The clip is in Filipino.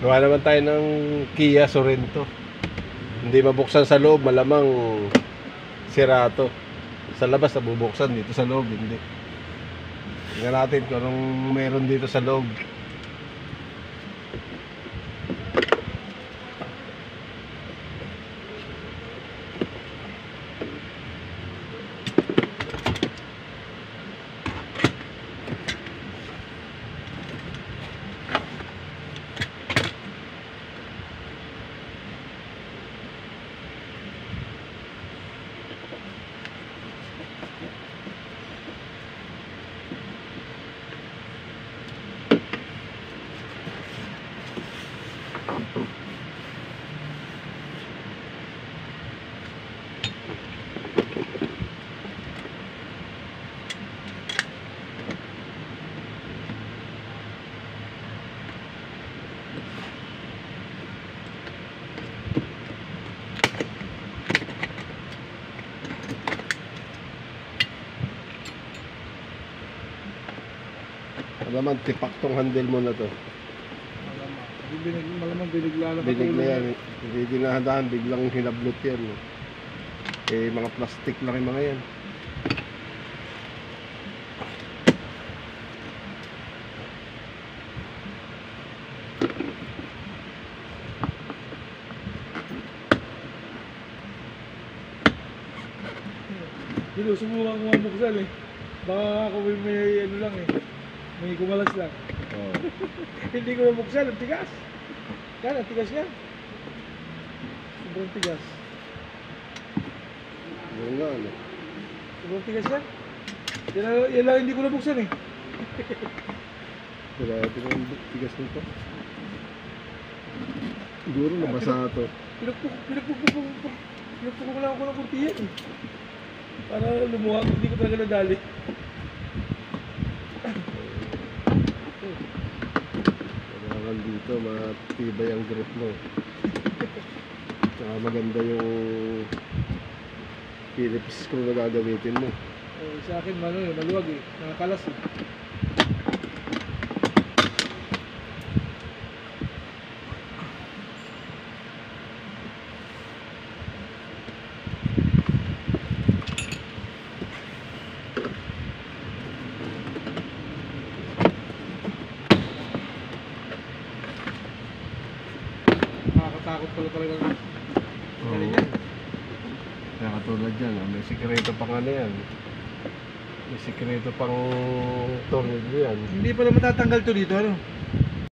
Gawa naman tayo ng Kia Sorento. Hindi mabuksan sa loob, malamang sirato. Sa labas nabubuksan, dito sa loob hindi. Tingnan natin kung anong meron dito sa loob. Malamang tipak tong handle mo na to. Malamang binigla na Binig na yan. Hindi dinahandaan, biglang hinablot yan. Eh, mga plastic lang yung mga yan. Dilo, subukan ko mabuksan eh. Baka ako may ano lang eh. May kumalas lang. Oh. Hindi ko nabuksan, ang tigas. Yan, ang tigas yan. Sobrang tigas. Yun nga, ano. Sobrang tigas yan. Yan lang hindi ko nabuksan eh. Kaya ito yung tigas nito. Siguro nabasa to. Pinagpukok lang ako ng kurtiyan eh. Para lumuwag, hindi ko talaga nadali. Kailangan dito, matibay ang grip mo. Saka maganda yung Phillips screw na gagamitin mo. Sa akin, maluwag eh. Nakakalas eh. Nakakatakot pala talaga ng galing yan. Kaya katulad yan, may sikreto pang ano yan. May sikreto pang tornilyo yan. Hindi pala matatanggal to dito, ano?